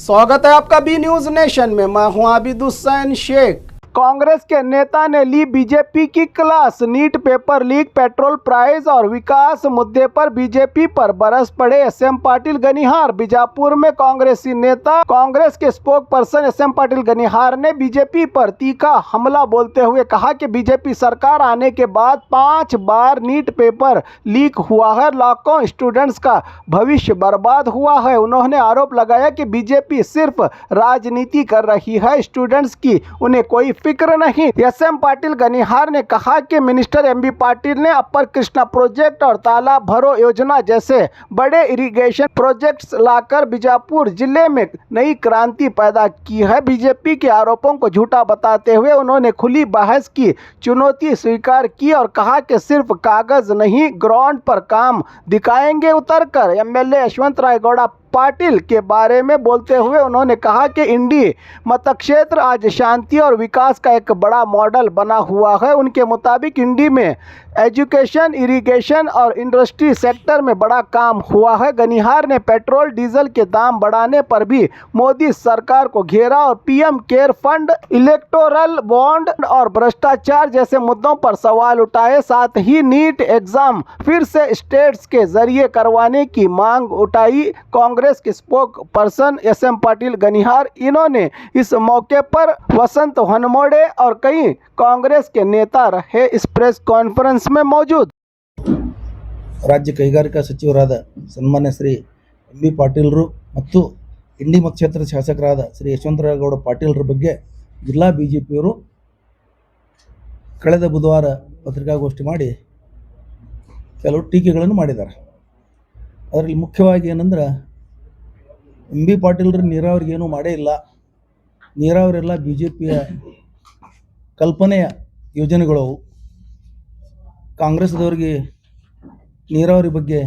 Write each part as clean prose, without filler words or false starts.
स्वागत है आपका बी न्यूज नेशन में। मैं हूं आबिद हुसैन शेख। कांग्रेस के नेता ने ली बीजेपी की class. NEET paper leak, petrol price और विकास मुद्दे पर बीजेपी पर बरस पड़े एसएम पाटिल गनिहार। बीजापुर में कांग्रेसी नेता कांग्रेस के स्पोक पर्सन एसएम पाटिल गनिहार ने बीजेपी पर तीखा हमला बोलते हुए कहा कि बीजेपी सरकार आने के बाद 5 बार नीट पेपर लीक हुआ है, लाखों स्टूडेंट्स का भविष्य बर्बाद हुआ है। उन्होंने आरोप लगाया कि बीजेपी सिर्फ राजनीति कर रही है, स्टूडेंट्स की उन्हें कोई फिक्र नहीं। एसएम पाटिल गनिहार ने कहा कि मिनिस्टर एमबी पाटिल ने अपर कृष्णा प्रोजेक्ट और तालाब भरो योजना जैसे बड़े इरिगेशन प्रोजेक्ट्स लाकर बीजापुर जिले में नई क्रांति पैदा की है। बीजेपी के आरोपों को झूठा बताते हुए उन्होंने खुली बहस की चुनौती स्वीकार की और कहा कि सिर्फ कागज नहीं, ग्राउंड पर काम दिखाएंगे उतरकर। एमएलए यशवंत राय गौड़ा पाटिल के बारे में बोलते हुए उन्होंने कहा कि इंडी मतक्षेत्र आज शांति और विकास का एक बड़ा मॉडल बना हुआ है। उनके मुताबिक इंडी में एजुकेशन, इरिगेशन और इंडस्ट्री सेक्टर में बड़ा काम हुआ है। गनिहार ने पेट्रोल डीजल के दाम बढ़ाने पर भी मोदी सरकार को घेरा और PM care fund, electoral bond और भ्रष्टाचार जैसे मुद्दों पर सवाल उठाए। साथ ही नीट एग्जाम फिर से स्टेट्स के जरिए करवाने की मांग उठाई। कांग्रेस के स्पोक पर्सन एसएम पाटिल गनिहार, इन्होंने इस मौके पर वसंत हनमोड़े और कई कांग्रेस के नेता रहे इस प्रेस कॉन्फ्रेंस में मौजूद। राज्य ಕೈಗಾರಿಕಾ ಸಚಿವರಾದ ಸನ್ಮಾನ್ಯ ಶ್ರೀ ಎಂ.ಬಿ. ಪಾಟೀಲರು ಮತ್ತು ಇಂಡಿ ಮತಕ್ಷೇತ್ರದ ಶಾಸಕರಾದ ಶ್ರೀ ಯಶವಂತರಾಯಗೌಡ ಪಾಟೀಲರ ಬಗ್ಗೆ ಜಿಲ್ಲಾ ಬಿಜೆಪಿಯವರು ಕಳೆದ ಬುಧವಾರ ಪತ್ರಿಕಾಗೋಷ್ಠಿ ಮಾಡಿ ಕೆಲವು ಟೀಕೆಗಳನ್ನು ಮಾಡಿದ್ದಾರೆ. ಅದರಲ್ಲಿ ಮುಖ್ಯವಾಗಿ ಏನಂದ್ರೆ ಎಂ.ಬಿ. ಪಾಟೀಲರು ನೀರಾವರಿಗೆ ಏನೂ ಮಾಡೇ ಇಲ್ಲ, ನೀರಾವರಿಯೆಲ್ಲ ಬಿಜೆಪಿಯ ಕಲ್ಪನೆಯ ಯೋಜನೆಗಳವು, ಕಾಂಗ್ರೆಸ್ದವ್ರಿಗೆ ನೀರಾವರಿ ಬಗ್ಗೆ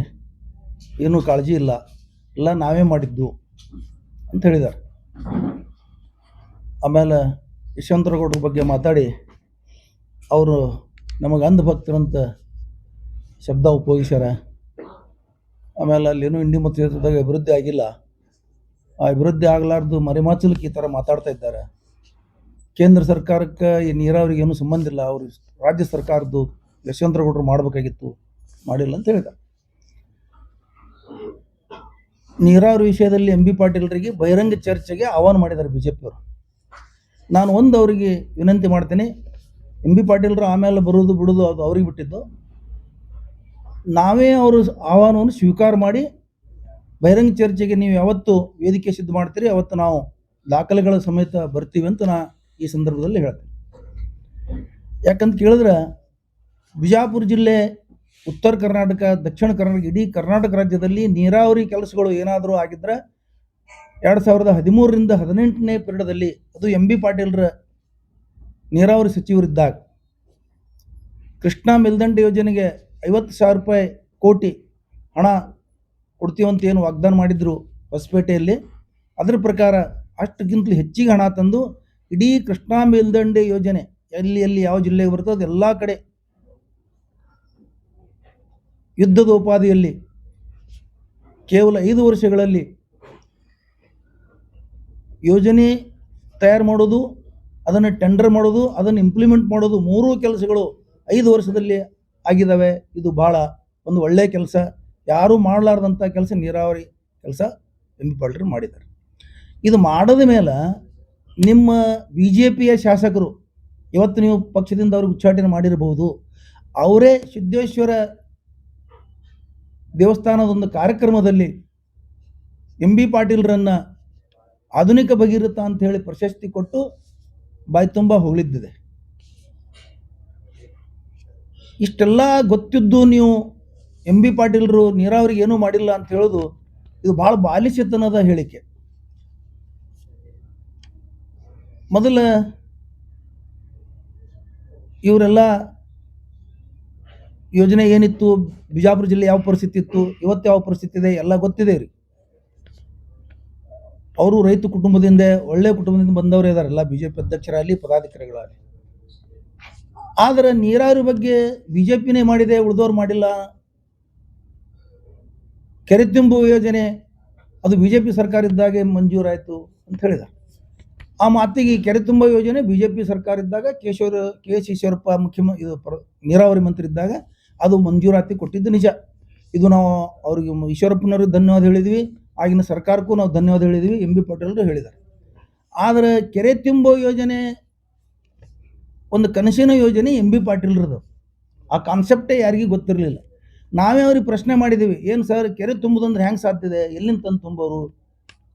ಏನೂ ಕಾಳಜಿ ಇಲ್ಲ, ಎಲ್ಲ ನಾವೇ ಮಾಡಿದ್ದು ಅಂತ ಹೇಳಿದ್ದಾರೆ. ಆಮೇಲೆ ಯಶವಂತರಗೌಡರ ಬಗ್ಗೆ ಮಾತಾಡಿ ಅವರು ನಮಗೆ ಅಂಧಭಕ್ತರಂತ ಶಬ್ದ ಉಪಯೋಗಿಸ್ಯಾರ. ಆಮೇಲೆ ಅಲ್ಲೇನೂ ಇಂಡಿ ಮತಕ್ಷೇತ್ರದಾಗ ಅಭಿವೃದ್ಧಿ ಆಗಿಲ್ಲ, ಆ ಅಭಿವೃದ್ಧಿ ಆಗಲಾರ್ದು ಮರೆಮಾಚಲಿಕ್ಕೆ ಈ ಥರ ಮಾತಾಡ್ತಾ ಇದ್ದಾರೆ. ಕೇಂದ್ರ ಸರ್ಕಾರಕ್ಕೆ ಈ ನೀರಾವರಿಗೆ ಏನೂ ಸಂಬಂಧ ಇಲ್ಲ, ಅವರು ರಾಜ್ಯ ಸರ್ಕಾರದ್ದು ಯಶವಂತರಗೌಡರು ಮಾಡಬೇಕಾಗಿತ್ತು, ಮಾಡಿಲ್ಲ ಅಂತ ಹೇಳಿದ್ದಾರೆ. ನೀರಾವರಿ ವಿಷಯದಲ್ಲಿ ಎಂ.ಬಿ. ಪಾಟೀಲರಿಗೆ ಬಹಿರಂಗ ಚರ್ಚೆಗೆ ಆಹ್ವಾನ ಮಾಡಿದ್ದಾರೆ ಬಿಜೆಪಿಯವರು. ನಾನು ಅವರಿಗೆ ವಿನಂತಿ ಮಾಡ್ತೇನೆ, ಎಂ.ಬಿ. ಪಾಟೀಲರು ಆಮೇಲೆ ಬರೋದು ಬಿಡೋದು ಅದು ಅವ್ರಿಗೆ ಬಿಟ್ಟಿದ್ದು, ನಾವೇ ಅವರು ಆಹ್ವಾನವನ್ನು ಸ್ವೀಕಾರ ಮಾಡಿ ಬಹಿರಂಗ ಚರ್ಚೆಗೆ ನೀವು ಯಾವತ್ತು ವೇದಿಕೆ ಸಿದ್ಧ ಮಾಡ್ತೀರಿ ಅವತ್ತು ನಾವು ದಾಖಲೆಗಳ ಸಮೇತ ಬರ್ತೀವಿ ಅಂತ ನಾ ಈ ಸಂದರ್ಭದಲ್ಲಿ ಹೇಳ್ತೇನೆ. ಯಾಕಂತ ಕೇಳಿದ್ರೆ ಬಿಜಾಪುರ ಜಿಲ್ಲೆ, ಉತ್ತರ ಕರ್ನಾಟಕ, ದಕ್ಷಿಣ ಕರ್ನಾಟಕ, ಇಡೀ ಕರ್ನಾಟಕ ರಾಜ್ಯದಲ್ಲಿ ನೀರಾವರಿ ಕೆಲಸಗಳು ಏನಾದರೂ ಆಗಿದ್ರೆ 2013ರಿಂದ 18ನೇ ಪೀರಿಯಡದಲ್ಲಿ, ಅದು ಎಂ.ಬಿ. ಪಾಟೀಲರ ನೀರಾವರಿ ಸಚಿವರಿದ್ದಾಗ ಕೃಷ್ಣಾ ಮೇಲ್ದಂಡೆ ಯೋಜನೆಗೆ 50,000 ಕೋಟಿ ಹಣ ಕೊಡ್ತೀವಂತ ಏನು ವಾಗ್ದಾನ ಮಾಡಿದ್ರು ಹೊಸಪೇಟೆಯಲ್ಲಿ, ಅದರ ಪ್ರಕಾರ ಅಷ್ಟಕ್ಕಿಂತಲೂ ಹೆಚ್ಚಿಗೆ ಹಣ ತಂದು ಇಡೀ ಕೃಷ್ಣಾ ಮೇಲ್ದಂಡೆ ಯೋಜನೆ ಎಲ್ಲಿ ಎಲ್ಲಿ ಯಾವ ಜಿಲ್ಲೆಗೆ ಬರ್ತದೆ ಅದೆಲ್ಲ ಕಡೆ ಯುದ್ಧದ ಉಪಾಧಿಯಲ್ಲಿ ಕೇವಲ 5 ವರ್ಷಗಳಲ್ಲಿ ಯೋಜನೆ ತಯಾರು ಮಾಡೋದು, ಅದನ್ನು ಟೆಂಡರ್ ಮಾಡೋದು, ಅದನ್ನು ಇಂಪ್ಲಿಮೆಂಟ್ ಮಾಡೋದು, 3 ಕೆಲಸಗಳು 5 ವರ್ಷದಲ್ಲಿ ಆಗಿದ್ದಾವೆ. ಇದು ಭಾಳ ಒಂದು ಒಳ್ಳೆಯ ಕೆಲಸ. ಯಾರೂ ಮಾಡಲಾರ್ದಂಥ ಕೆಲಸ ನೀರಾವರಿ ಕೆಲಸ ಎಂ.ಬಿ. ಪಾಟೀಲರು ಮಾಡಿದ್ದಾರೆ. ಇದು ಮಾಡದ ಮೇಲೆ ನಿಮ್ಮ ಬಿ ಜೆ ಪಿಯ ಶಾಸಕರು, ಇವತ್ತು ನೀವು ಪಕ್ಷದಿಂದ ಅವ್ರಿಗೆ ಉಚ್ಚಾಟನೆ ಮಾಡಿರಬಹುದು, ಅವರೇ ಸಿದ್ದೇಶ್ವರ ದೇವಸ್ಥಾನದೊಂದು ಕಾರ್ಯಕ್ರಮದಲ್ಲಿ ಎಂ.ಬಿ. ಪಾಟೀಲರನ್ನು ಆಧುನಿಕ ಭಗೀರಥ ಅಂತ ಹೇಳಿ ಪ್ರಶಸ್ತಿ ಕೊಟ್ಟು ಬಾಯಿ ತುಂಬ ಹೊಗಳಿದ್ದಿದೆ. ಇಷ್ಟೆಲ್ಲ ಗೊತ್ತಿದ್ದು ನೀವು ಎಂ.ಬಿ. ಪಾಟೀಲರು ನೀರಾವರಿಗೆ ಏನೂ ಮಾಡಿಲ್ಲ ಅಂತ ಹೇಳೋದು ಇದು ಭಾಳ ಬಾಲಿಶತನದ ಹೇಳಿಕೆ. ಮೊದಲ ಇವರೆಲ್ಲ ಯೋಜನೆ ಏನಿತ್ತು, ಬಿಜಾಪುರ ಜಿಲ್ಲೆ ಯಾವ ಪರಿಸ್ಥಿತಿ ಇತ್ತು, ಇವತ್ತು ಯಾವ ಪರಿಸ್ಥಿತಿ ಇದೆ ಎಲ್ಲ ಗೊತ್ತಿದೆ ರೀ. ಅವರು ರೈತ ಕುಟುಂಬದಿಂದ, ಒಳ್ಳೆಯ ಕುಟುಂಬದಿಂದ ಬಂದವರು ಇದ್ದಾರೆ, ಎಲ್ಲ ಬಿಜೆಪಿ ಅಧ್ಯಕ್ಷರಾಗಲಿ ಪದಾಧಿಕಾರಿಗಳಾಗಲಿ. ಆದರೆ ನೀರಾವರಿ ಬಗ್ಗೆ ಬಿಜೆಪಿನೇ ಮಾಡಿದೆ, ಉಳಿದವ್ರು ಮಾಡಿಲ್ಲ. ಕೆರೆ ತುಂಬುವ ಯೋಜನೆ ಅದು ಬಿ ಜೆ ಪಿ ಸರ್ಕಾರ ಇದ್ದಾಗೆ ಮಂಜೂರಾಯಿತು ಅಂತ ಹೇಳಿದ. ಆ ಮಾತಿಗೆ ಕೆರೆ ತುಂಬ ಯೋಜನೆ ಬಿ ಜೆ ಪಿ ಸರ್ಕಾರ ಇದ್ದಾಗ ಕೆ ಎಸ್ ಈಶ್ವರಪ್ಪ ನೀರಾವರಿ ಮಂತ್ರಿ ಇದ್ದಾಗ ಅದು ಮಂಜೂರಾತಿ ಕೊಟ್ಟಿದ್ದು ನಿಜ. ಇದು ನಾವು ಅವ್ರಿಗೆ ಈಶ್ವರಪ್ಪನವ್ರಿಗೆ ಧನ್ಯವಾದ ಹೇಳಿದ್ವಿ, ಆಗಿನ ಸರ್ಕಾರಕ್ಕೂ ನಾವು ಧನ್ಯವಾದ ಹೇಳಿದ್ವಿ, ಎಂ ಬಿ ಪಾಟೀಲರು ಹೇಳಿದ್ದಾರೆ. ಆದರೆ ಕೆರೆ ತುಂಬೋ ಯೋಜನೆ ಒಂದು ಕನಸಿನ ಯೋಜನೆ ಎಂ ಬಿ ಪಾಟೀಲ್ರದು. ಆ ಕಾನ್ಸೆಪ್ಟೇ ಯಾರಿಗೂ ಗೊತ್ತಿರಲಿಲ್ಲ. ನಾವೇ ಅವ್ರಿಗೆ ಪ್ರಶ್ನೆ ಮಾಡಿದ್ದೀವಿ, ಏನು ಸರ್ ಕೆರೆ ತುಂಬೋದಂದ್ರೆ ಹೆಂಗೆ ಸಾಧ್ಯದೆ, ಎಲ್ಲಿಂದ ತಂದು ತುಂಬೋರು,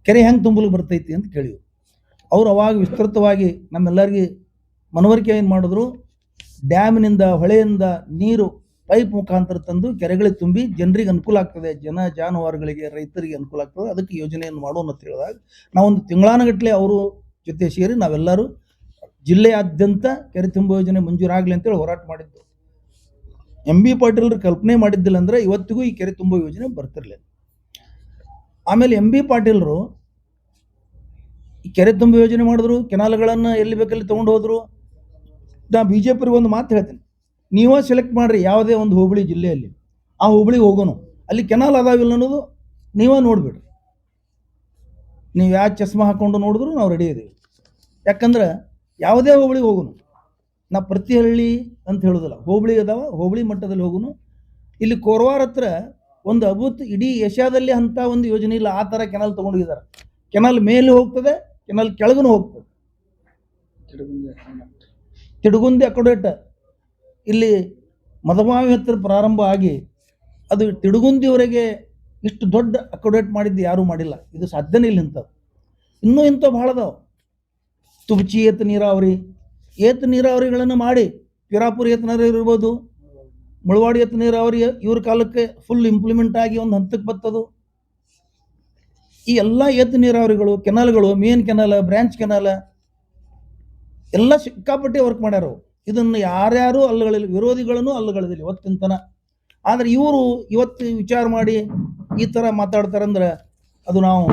ಕೆರೆ ಹೆಂಗೆ ತುಂಬಲು ಬರ್ತೈತಿ ಅಂತ ಕೇಳಿವಿ. ಅವರು ಅವಾಗ ವಿಸ್ತೃತವಾಗಿ ನಮ್ಮೆಲ್ಲರಿಗೆ ಮನವರಿಕೆ ಏನು ಮಾಡಿದ್ರು, ಡ್ಯಾಮಿನಿಂದ ಹೊಳೆಯಿಂದ ನೀರು ಪೈಪ್ ಮುಖಾಂತರ ತಂದು ಕೆರೆಗಳಿಗೆ ತುಂಬಿ ಜನರಿಗೆ ಅನುಕೂಲ ಆಗ್ತದೆ, ಜಾನುವಾರುಗಳಿಗೆ ರೈತರಿಗೆ ಅನುಕೂಲ ಆಗ್ತದೆ, ಅದಕ್ಕೆ ಯೋಜನೆಯನ್ನು ಮಾಡೋಣ ಅಂತ ಹೇಳಿದಾಗ ನಾವೊಂದು ತಿಂಗಳಾನಗಟ್ಟಲೆ ಅವರು ಜೊತೆ ಸೇರಿ ನಾವೆಲ್ಲರೂ ಜಿಲ್ಲೆಯಾದ್ಯಂತ ಕೆರೆ ತುಂಬೋ ಯೋಜನೆ ಮಂಜೂರಾಗಲಿ ಅಂತೇಳಿ ಹೋರಾಟ ಮಾಡಿದ್ದು. ಎಂ ಬಿ ಪಾಟೀಲ್ರು ಕಲ್ಪನೆ ಮಾಡಿದ್ದಿಲ್ಲ ಅಂದರೆ ಇವತ್ತಿಗೂ ಈ ಕೆರೆ ತುಂಬೋ ಯೋಜನೆ ಬರ್ತಿರ್ಲಿಲ್ಲ. ಆಮೇಲೆ ಎಂ ಬಿ ಪಾಟೀಲ್ರು ಈ ಕೆರೆ ತುಂಬೋ ಯೋಜನೆ ಮಾಡಿದ್ರು, ಕೆನಾಲ್ಗಳನ್ನು ಎಲ್ಲಿ ಬೇಕಲ್ಲಿ ತೊಗೊಂಡು ಹೋದರು. ನಾ ಬಿ ಜೆ ಪಿಗೆ ಒಂದು ಮಾತು ಹೇಳ್ತೀನಿ, ನೀವೇ ಸೆಲೆಕ್ಟ್ ಮಾಡಿರಿ ಯಾವುದೇ ಒಂದು ಹೋಬಳಿ ಜಿಲ್ಲೆಯಲ್ಲಿ, ಆ ಹೋಬಳಿಗೆ ಹೋಗೋಣ, ಅಲ್ಲಿ ಕೆನಾಲ್ ಅದಾವಿಲ್ಲ ಅನ್ನೋದು ನೀವೇ ನೋಡಿಬಿಡ್ರಿ. ನೀವು ಯಾವ ಚಸ್ಮಾ ಹಾಕ್ಕೊಂಡು ನೋಡಿದ್ರು ನಾವು ರೆಡಿ ಇದ್ದೀವಿ. ಯಾಕಂದ್ರೆ ಯಾವುದೇ ಹೋಬಳಿಗೆ ಹೋಗೋಣ, ನಾ ಪ್ರತಿ ಹಳ್ಳಿ ಅಂತ ಹೇಳೋದಿಲ್ಲ, ಹೋಬಳಿ ಅದಾವ, ಹೋಬಳಿ ಮಟ್ಟದಲ್ಲಿ ಹೋಗೋಣ. ಇಲ್ಲಿ ಕೋರವಾರ ಹತ್ರ ಒಂದು ಅಭೂತ್ ಇಡೀ ಏಷ್ಯಾದಲ್ಲಿ ಅಂಥ ಒಂದು ಯೋಜನೆ ಇಲ್ಲ, ಆ ಥರ ಕೆನಾಲ್ ತೊಗೊಂಡೋಗಿದ್ದಾರೆ. ಕೆನಾಲ್ ಮೇಲೆ ಹೋಗ್ತದೆ, ಕೆನಾಲ್ ಕೆಳಗೂ ಹೋಗ್ತದೆ. ತಿಡುಗುಂದಿ ಅಕೊಡೇಟ್ ಇಲ್ಲಿ ಮದಮಾವಿ ಹತ್ರ ಪ್ರಾರಂಭ ಆಗಿ ಅದು ತಿಡುಗುಂದಿವರೆಗೆ ಇಷ್ಟು ದೊಡ್ಡ ಅಕೊಡೇಟ್ ಮಾಡಿದ್ದು ಯಾರೂ ಮಾಡಿಲ್ಲ. ಇದು ಸಾಧ್ಯನೇ ಇಲ್ಲ ಇಂಥದ್ದು. ಇನ್ನೂ ಇಂಥ ಭಾಳ ಅದಾವ. ತುಬಚಿ ಏತ ನೀರಾವರಿಗಳನ್ನು ಮಾಡಿ, ಪಿರಾಪುರ ಏತ ನೀರಾವರಿ ಇರ್ಬೋದು, ಮುಳವಾಡಿ ಏತ ನೀರಾವರಿ ಇವ್ರ ಕಾಲಕ್ಕೆ ಫುಲ್ ಇಂಪ್ಲಿಮೆಂಟ್ ಆಗಿ ಒಂದು ಹಂತಕ್ಕೆ ಬರ್ತದು. ಈ ಎಲ್ಲ ಏತ ನೀರಾವರಿಗಳು, ಕೆನಾಲ್ಗಳು, ಮೇನ್ ಕೆನಾಲ್, ಬ್ರಾಂಚ್ ಕೆನಾಲ್ ಎಲ್ಲ ಸಿಕ್ಕಾಪಟ್ಟೆ ವರ್ಕ್ ಮಾಡ್ಯಾರ. ಇದನ್ನು ಯಾರ್ಯಾರು ಅಲ್ಲಗಳಿಲ್ಲ, ವಿರೋಧಿಗಳನ್ನು ಅಲ್ಲಗಳಿಲ್ಲ ಇವತ್ತಿನ ತನ. ಆದರೆ ಇವರು ಇವತ್ತು ವಿಚಾರ ಮಾಡಿ ಈ ಥರ ಮಾತಾಡ್ತಾರಂದ್ರೆ ಅದು ನಾವು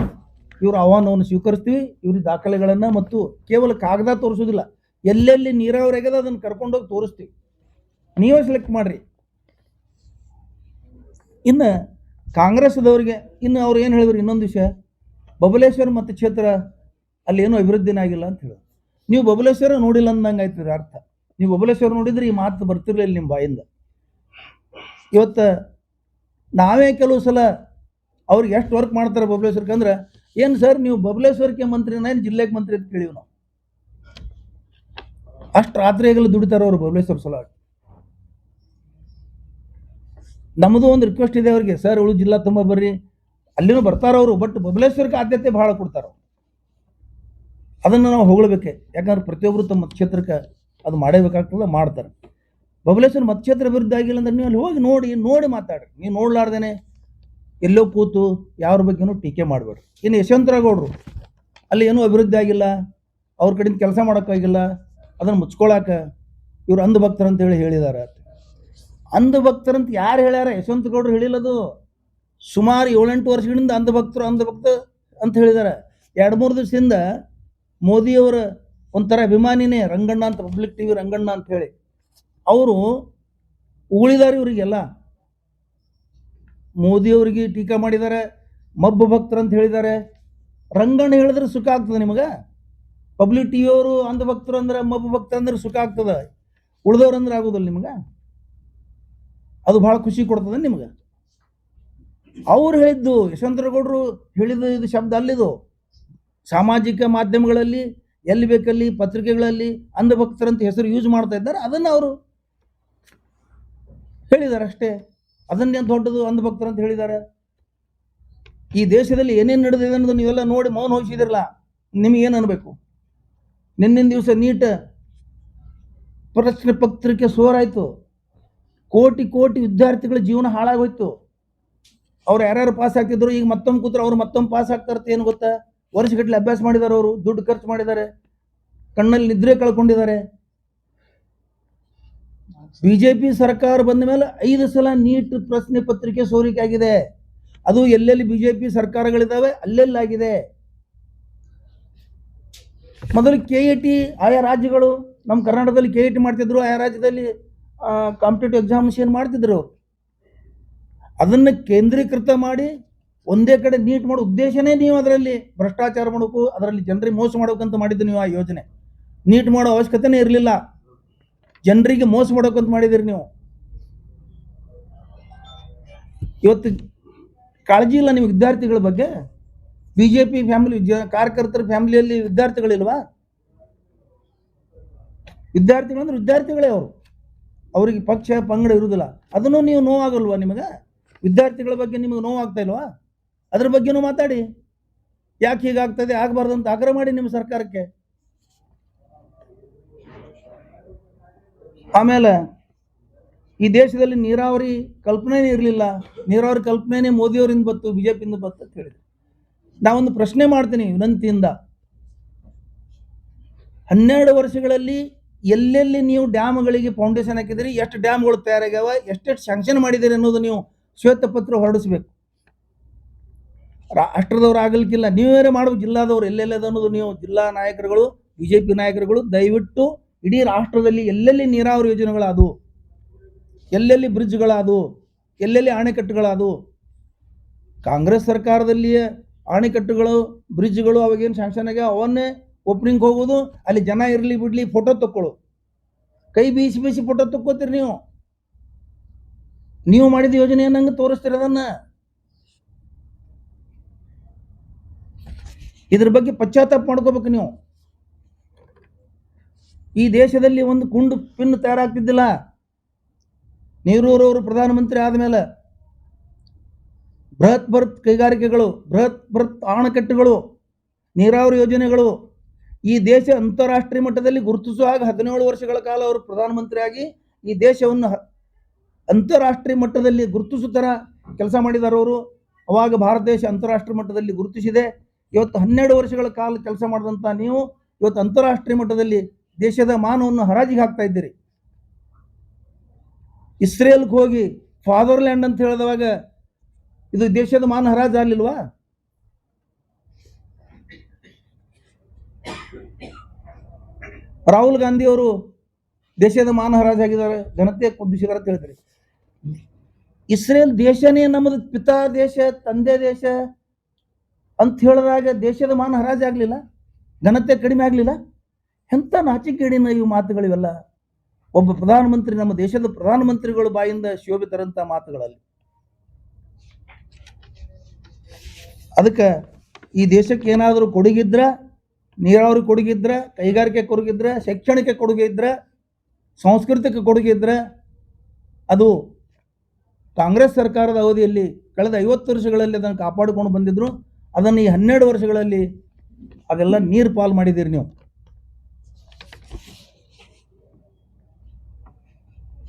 ಇವ್ರ ಆಹ್ವಾನವನ್ನು ಸ್ವೀಕರಿಸ್ತೀವಿ. ಇವ್ರಿಗೆ ದಾಖಲೆಗಳನ್ನು ಮತ್ತು ಕೇವಲ ಕಾಗದ ತೋರಿಸೋದಿಲ್ಲ, ಎಲ್ಲೆಲ್ಲಿ ನೀರಾವರಿ ಆಗ್ಯದ ಅದನ್ನು ಕರ್ಕೊಂಡೋಗಿ ತೋರಿಸ್ತೀವಿ. ನೀವೇ ಸೆಲೆಕ್ಟ್ ಮಾಡಿರಿ. ಇನ್ನು ಕಾಂಗ್ರೆಸ್ದವ್ರಿಗೆ ಇನ್ನು ಅವ್ರು ಏನು ಹೇಳಿದ್ರು, ಇನ್ನೊಂದು ವಿಷಯ, ಬಬಲೇಶ್ವರ ಮತಕ್ಷೇತ್ರ ಅಲ್ಲಿ ಏನೂ ಅಭಿವೃದ್ಧಿನೇ ಆಗಿಲ್ಲ ಅಂತ ಹೇಳಿದ್ರು. ನೀವು ಬಬಲೇಶ್ವರ ನೋಡಿಲ್ಲ ಅಂದಂಗೆ ಆಯ್ತದೆ ಅರ್ಥ. ನೀವು ಬಬಲೇಶ್ವರ ನೋಡಿದ್ರೆ ಈ ಮಾತು ಬರ್ತಿರ್ಲಿಲ್ಲ ನಿಮ್ಮ ಬಾಯಿಂದ. ಇವತ್ತು ನಾವೇ ಕೆಲವು ಸಲ ಅವ್ರಿಗೆ ಎಷ್ಟು ವರ್ಕ್ ಮಾಡ್ತಾರೆ ಬಬಲೇಶ್ವರಕ್ಕೆ ಅಂದ್ರೆ, ಏನು ಸರ್ ನೀವು ಬಬಲೇಶ್ವರಕ್ಕೆ ಮಂತ್ರಿನ ಏನು ಜಿಲ್ಲೆಗೆ ಮಂತ್ರಿ ಅಂತ ಕೇಳಿವಿ ನಾವು. ಅಷ್ಟು ರಾತ್ರಿಯಾಗಲು ದುಡಿತಾರೆ ಅವರು ಬಬಲೇಶ್ವರ ಸಲ. ನಮ್ಮದು ಒಂದು ರಿಕ್ವೆಸ್ಟ್ ಇದೆ ಅವ್ರಿಗೆ, ಸರ್ ಉಳು ಜಿಲ್ಲಾ ತುಂಬ ಬರ್ರಿ, ಅಲ್ಲಿನೂ ಬರ್ತಾರವರು, ಬಟ್ ಬಬಲೇಶ್ವರಕ್ಕೆ ಆದ್ಯತೆ ಭಾಳ ಕೊಡ್ತಾರೆ. ಅದನ್ನು ನಾವು ಹೊಗಳಬೇಕೆ, ಯಾಕಂದ್ರೆ ಪ್ರತಿಯೊಬ್ಬರು ತಮ್ಮ ಮತಕ್ಷೇತ್ರಕ್ಕೆ ಅದು ಮಾಡಬೇಕಾಗ್ತದೆ, ಮಾಡ್ತಾರೆ. ಬಬಲೇಶ್ವರ ಮತಕ್ಷೇತ್ರ ಅಭಿವೃದ್ಧಿ ಆಗಿಲ್ಲ ಅಂದ್ರೆ ನೀವು ಅಲ್ಲಿ ಹೋಗಿ ನೋಡಿ ಮಾತಾಡ್ರಿ. ನೀವು ನೋಡ್ಲಾರ್ದೇನೆ ಎಲ್ಲೋ ಕೂತು ಯಾರ ಬಗ್ಗೆನೂ ಟೀಕೆ ಮಾಡಬೇಡ್ರಿ. ಇನ್ನು ಯಶವಂತರಾಗೌಡರು ಅಲ್ಲಿ ಏನೂ ಅಭಿವೃದ್ಧಿ ಆಗಿಲ್ಲ, ಅವ್ರ ಕಡೆಯಿಂದ ಕೆಲಸ ಮಾಡೋಕ್ಕಾಗಿಲ್ಲ, ಅದನ್ನು ಮುಚ್ಕೊಳಕ ಇವ್ರು ಅಂಧಭಕ್ತರಂತೇಳಿ ಹೇಳಿದ್ದಾರೆ. ಅಂಧಭಕ್ತರಂತ ಯಾರು ಹೇಳ್ಯಾರ? ಯಶವಂತಗೌಡರು ಹೇಳಿಲ್ಲದು. ಸುಮಾರು 7-8 ವರ್ಷಗಳಿಂದ ಅಂಧಭಕ್ತ ಅಂತ ಹೇಳಿದ್ದಾರೆ. 2-3 ದಿವಸದಿಂದ ಮೋದಿಯವರ ಒಂಥರ ಅಭಿಮಾನಿನೇ ರಂಗಣ್ಣ ಅಂತ, ಪಬ್ಲಿಕ್ ಟಿವಿ ರಂಗಣ್ಣ ಅಂತ ಹೇಳಿ ಅವರು ಉಳಿದಾರೆ. ಇವರಿಗೆಲ್ಲ ಮೋದಿಯವರಿಗೆ ಟೀಕಾ ಮಾಡಿದ್ದಾರೆ, ಮಬ್ಬ ಭಕ್ತರು ಅಂತ ಹೇಳಿದ್ದಾರೆ. ರಂಗಣ್ಣ ಹೇಳಿದ್ರೆ ಸುಖ ಆಗ್ತದೆ ನಿಮಗೆ? ಪಬ್ಲಿಕ್ ಟಿವಿ ಅವರು ಅಂಧಭಕ್ತರು ಅಂದ್ರೆ, ಮಬ್ಬ ಭಕ್ತರು ಅಂದ್ರೆ ಸುಖ ಆಗ್ತದೆ, ಉಳಿದವ್ರು ಅಂದ್ರೆ ಆಗೋದಿಲ್ಲ ನಿಮ್ಗೆ? ಅದು ಭಾಳ ಖುಷಿ ಕೊಡ್ತದೆ ನಿಮ್ಗೆ? ಅವ್ರು ಹೇಳಿದ್ದು, ಯಶವಂತರಗೌಡರು ಹೇಳಿದ್ದು ಇದು ಶಬ್ದ ಅಲ್ಲಿದು. ಸಾಮಾಜಿಕ ಮಾಧ್ಯಮಗಳಲ್ಲಿ ಎಲ್ಲಿ ಬೇಕಲ್ಲಿ ಪತ್ರಿಕೆಗಳಲ್ಲಿ ಅಂಧಭಕ್ತರಂತ ಹೆಸರು ಯೂಸ್ ಮಾಡ್ತಾ ಇದ್ದಾರೆ, ಅದನ್ನು ಅವರು ಹೇಳಿದ್ದಾರೆ ಅಷ್ಟೇ. ಅದನ್ನೇನು ದೊಡ್ಡದು ಅಂಧಭಕ್ತರಂತ ಹೇಳಿದ್ದಾರೆ? ಈ ದೇಶದಲ್ಲಿ ಏನೇನು ನಡೆದಿದೆ ಅನ್ನೋದು ನೀವೆಲ್ಲ ನೋಡಿ ಮೌನ ವಹಿಸಿದಿರಲ್ಲ, ನಿಮಗೇನು ಅನ್ಬೇಕು? ನಿನ್ನಿನ ದಿವಸ ನೀಟ್ ಪ್ರಶ್ನೆ ಪತ್ರಿಕೆ ಸೋರಾಯಿತು, ಕೋಟಿ ವಿದ್ಯಾರ್ಥಿಗಳ ಜೀವನ ಹಾಳಾಗೋಯ್ತು. ಅವ್ರು ಯಾರ್ಯಾರು ಪಾಸ್ ಆಗ್ತಿದ್ರು, ಈಗ ಮತ್ತೊಮ್ಮೆ ಕೂತ್ರು ಅವ್ರು ಮತ್ತೊಮ್ಮೆ ಪಾಸ್ ಆಗ್ತಾರತ್ತೆ. ಏನು ಗೊತ್ತಾ? ವರ್ಷಗಟ್ಟಲೆ ಅಭ್ಯಾಸ ಮಾಡಿದ್ದಾರೆ, ಅವರು ದುಡ್ಡು ಖರ್ಚು ಮಾಡಿದ್ದಾರೆ, ಕಣ್ಣಲ್ಲಿ ನಿದ್ರೆ ಕಳ್ಕೊಂಡಿದ್ದಾರೆ. ಬಿಜೆಪಿ ಸರ್ಕಾರ ಬಂದ ಮೇಲೆ 5 ಸಲ ನೀಟ್ ಪ್ರಶ್ನೆ ಪತ್ರಿಕೆ ಸೋರಿಕೆ ಆಗಿದೆ. ಅದು ಎಲ್ಲೆಲ್ಲಿ ಬಿಜೆಪಿ ಸರ್ಕಾರಗಳಿದ್ದಾವೆ ಅಲ್ಲೆಲ್ಲಾಗಿದೆ. ಮೊದಲು KET ಆಯಾ ರಾಜ್ಯಗಳು, ನಮ್ಮ ಕರ್ನಾಟಕದಲ್ಲಿ KET ಮಾಡ್ತಿದ್ರು, ಆಯಾ ರಾಜ್ಯದಲ್ಲಿ ಕಾಂಪಿಟೇಟಿವ್ ಎಕ್ಸಾಮಿನೇಷನ್ ಮಾಡ್ತಿದ್ರು. ಅವರು ಅದನ್ನು ಕೇಂದ್ರೀಕೃತ ಮಾಡಿ ಒಂದೇ ಕಡೆ ನೀಟ್ ಮಾಡೋ ಉದ್ದೇಶನೇ ನೀವು ಅದರಲ್ಲಿ ಭ್ರಷ್ಟಾಚಾರ ಮಾಡೋಕು, ಅದರಲ್ಲಿ ಜನರಿಗೆ ಮೋಸ ಮಾಡೋಕಂತ ಮಾಡಿದ್ದು ನೀವು ಆ ಯೋಜನೆ. ನೀಟ್ ಮಾಡೋ ಅವಶ್ಯಕತೆನೇ ಇರಲಿಲ್ಲ, ಜನರಿಗೆ ಮೋಸ ಮಾಡೋಕಂತ ಮಾಡಿದಿರಿ ನೀವು. ಇವತ್ತು ಕಾಳಜಿ ಇಲ್ಲ ನಿಮ್ಗೆ ವಿದ್ಯಾರ್ಥಿಗಳ ಬಗ್ಗೆ. ಬಿಜೆಪಿ ಫ್ಯಾಮಿಲಿ ಕಾರ್ಯಕರ್ತರ ಫ್ಯಾಮಿಲಿಯಲ್ಲಿ ವಿದ್ಯಾರ್ಥಿಗಳಿಲ್ವಾ? ವಿದ್ಯಾರ್ಥಿಗಳಂದ್ರೆ ವಿದ್ಯಾರ್ಥಿಗಳೇ ಅವರು, ಅವರಿಗೆ ಪಕ್ಷ ಪಂಗಡ ಇರುವುದಿಲ್ಲ. ಅದನ್ನು ನೀವು ನೋವಾಗಲ್ವಾ ನಿಮಗೆ? ವಿದ್ಯಾರ್ಥಿಗಳ ಬಗ್ಗೆ ನಿಮಗೆ ನೋವಾಗ್ತಾ ಇಲ್ವಾ? ಅದ್ರ ಬಗ್ಗೆನೂ ಮಾತಾಡಿ. ಯಾಕೆ ಹೀಗಾಗ್ತದೆ, ಆಗಬಾರ್ದು ಅಂತ ಆಗ್ರಹ ಮಾಡಿ ನಿಮ್ಮ ಸರ್ಕಾರಕ್ಕೆ. ಆಮೇಲೆ ಈ ದೇಶದಲ್ಲಿ ನೀರಾವರಿ ಕಲ್ಪನೆನೇ ಇರಲಿಲ್ಲ, ನೀರಾವರಿ ಕಲ್ಪನೆನೇ ಮೋದಿಯವರಿಂದ ಬತ್ತು, ಬಿಜೆಪಿಯಿಂದ ಬತ್ತು ಅಂತ ಹೇಳಿದ್ರು. ನಾವೊಂದು ಪ್ರಶ್ನೆ ಮಾಡ್ತೀನಿ ವಿನಂತಿಯಿಂದ, 12 ವರ್ಷಗಳಲ್ಲಿ ಎಲ್ಲೆಲ್ಲಿ ನೀವು ಡ್ಯಾಮ್ಗಳಿಗೆ ಫೌಂಡೇಶನ್ ಹಾಕಿದಿರಿ, ಎಷ್ಟು ಡ್ಯಾಮ್ಗಳು ತಯಾರಾಗ್ಯಾವ, ಎಷ್ಟೆಷ್ಟು ಸ್ಯಾಂಕ್ಷನ್ ಮಾಡಿದಿರಿ ಅನ್ನೋದು ನೀವು ಶ್ವೇತಪತ್ರ ಹೊರಡಿಸ್ಬೇಕು. ರಾಷ್ಟ್ರದವ್ರು ಆಗಲಿಕ್ಕಿಲ್ಲ, ನೀವೇ ಮಾಡಬೇಕು. ಜಿಲ್ಲಾದವ್ರು ಎಲ್ಲೆಲ್ಲದ ಅನ್ನೋದು ನೀವು ಜಿಲ್ಲಾ ನಾಯಕರುಗಳು, ಬಿಜೆಪಿ ನಾಯಕರುಗಳು ದಯವಿಟ್ಟು ಇಡೀ ರಾಷ್ಟ್ರದಲ್ಲಿ ಎಲ್ಲೆಲ್ಲಿ ನೀರಾವರಿ ಯೋಜನೆಗಳಾದವು, ಎಲ್ಲೆಲ್ಲಿ ಬ್ರಿಡ್ಜ್ಗಳಾದವು, ಎಲ್ಲೆಲ್ಲಿ ಅಣೆಕಟ್ಟುಗಳಾದವು, ಕಾಂಗ್ರೆಸ್ ಸರ್ಕಾರದಲ್ಲಿಯೇ ಅಣೆಕಟ್ಟುಗಳು ಬ್ರಿಡ್ಜ್ಗಳು ಅವಾಗೇನು ಸ್ಯಾಂಕ್ಷನ್ ಆಗ್ಯಾವ ಅವನ್ನೇ ಓಪನಿಂಗ್ ಹೋಗೋದು, ಅಲ್ಲಿ ಜನ ಇರಲಿ ಬಿಡಲಿ ಫೋಟೋ ತಕ್ಕೊಳ್ಳು, ಕೈ ಬೀಸಿ ಬೀಸಿ ಫೋಟೋ ತಕ್ಕೋತೀರಿ ನೀವು ಮಾಡಿದ ಯೋಜನೆ ನಂಗೆ ತೋರಿಸ್ತೀರಿ. ಅದನ್ನ ಇದ್ರ ಬಗ್ಗೆ ಪಶ್ಚಾತ್ತಾಪ ಮಾಡ್ಕೋಬೇಕು ನೀವು. ಈ ದೇಶದಲ್ಲಿ ಒಂದು ಕುಂಡು ಪಿನ್ ತಯಾರಾಗ್ತಿದ್ದಿಲ್ಲ. ನೆಹರೂರವರು ಪ್ರಧಾನಮಂತ್ರಿ ಆದಮೇಲೆ ಬೃಹತ್ ಕೈಗಾರಿಕೆಗಳು, ಬೃಹತ್ ಅಣೆಕಟ್ಟುಗಳು, ನೀರಾವರಿ ಯೋಜನೆಗಳು, ಈ ದೇಶ ಅಂತಾರಾಷ್ಟ್ರೀಯ ಮಟ್ಟದಲ್ಲಿ ಗುರುತಿಸುವಾಗ 17 ವರ್ಷಗಳ ಕಾಲ ಅವರು ಪ್ರಧಾನಮಂತ್ರಿ ಆಗಿ ಈ ದೇಶವನ್ನು ಅಂತಾರಾಷ್ಟ್ರೀಯ ಮಟ್ಟದಲ್ಲಿ ಗುರುತಿಸೋ ಥರ ಕೆಲಸ ಮಾಡಿದ್ದಾರೆ ಅವರು. ಅವಾಗ ಭಾರತ ದೇಶ ಅಂತಾರಾಷ್ಟ್ರೀಯ ಮಟ್ಟದಲ್ಲಿ ಗುರುತಿಸಿದೆ. ಇವತ್ತು 12 ವರ್ಷಗಳ ಕಾಲ ಕೆಲಸ ಮಾಡಿದಂಥ ನೀವು ಇವತ್ತು ಅಂತಾರಾಷ್ಟ್ರೀಯ ಮಟ್ಟದಲ್ಲಿ ದೇಶದ ಮಾನವನ್ನು ಹರಾಜಿಗೆ ಹಾಕ್ತಾ ಇದ್ದೀರಿ. ಇಸ್ರೇಲ್ಗೆ ಹೋಗಿ ಫಾದರ್ಲ್ಯಾಂಡ್ ಅಂತ ಹೇಳಿದವಾಗ ಇದು ದೇಶದ ಮಾನ ಹರಾಜು ಆಗಲಿಲ್ವಾ? ರಾಹುಲ್ ಗಾಂಧಿ ಅವರು ದೇಶದ ಮಾನ ಹರಾಜಾಗಿದ್ದಾರೆ, ಘನತೆ ಕುಗ್ಗಿಸಿದ್ದಾರೆ ಅಂತ ಹೇಳ್ತಾರೆ. ಇಸ್ರೇಲ್ ದೇಶನೇ ನಮ್ಮದು ಪಿತಾ ದೇಶ, ತಂದೆ ದೇಶ ಅಂತ ಹೇಳಿದಾಗ ದೇಶದ ಮಾನ ಹರಾಜಾಗಲಿಲ್ಲ, ಘನತೆ ಕಡಿಮೆ ಆಗಲಿಲ್ಲ. ಎಂಥ ನಾಚಿಕೆಗೇಡಿನ ಇವು ಮಾತುಗಳಿವೆಲ್ಲ. ಒಬ್ಬ ಪ್ರಧಾನಮಂತ್ರಿ, ನಮ್ಮ ದೇಶದ ಪ್ರಧಾನಮಂತ್ರಿಗಳು ಬಾಯಿಂದ ಶೋಭಿತರಂಥ ಮಾತುಗಳಲ್ಲಿ. ಅದಕ್ಕೆ ಈ ದೇಶಕ್ಕೆ ಏನಾದರೂ ಕೊಡುಗಿದ್ರ, ನೀರಾವರಿ ಕೊಡುಗಿದ್ರ, ಕೈಗಾರಿಕೆ ಕೊಡುಗಿದ್ರ, ಶೈಕ್ಷಣಿಕ ಕೊಡುಗೆ ಇದ್ರೆ, ಸಾಂಸ್ಕೃತಿಕ ಕೊಡುಗೆ ಇದ್ರೆ ಅದು ಕಾಂಗ್ರೆಸ್ ಸರ್ಕಾರದ ಅವಧಿಯಲ್ಲಿ ಕಳೆದ 50 ವರ್ಷಗಳಲ್ಲಿ ಅದನ್ನು ಕಾಪಾಡಿಕೊಂಡು ಬಂದಿದ್ರು. ಅದನ್ನು ಈ 12 ವರ್ಷಗಳಲ್ಲಿ ಅದೆಲ್ಲ ನೀರು ಪಾಲು ಮಾಡಿದ್ದೀರಿ ನೀವು.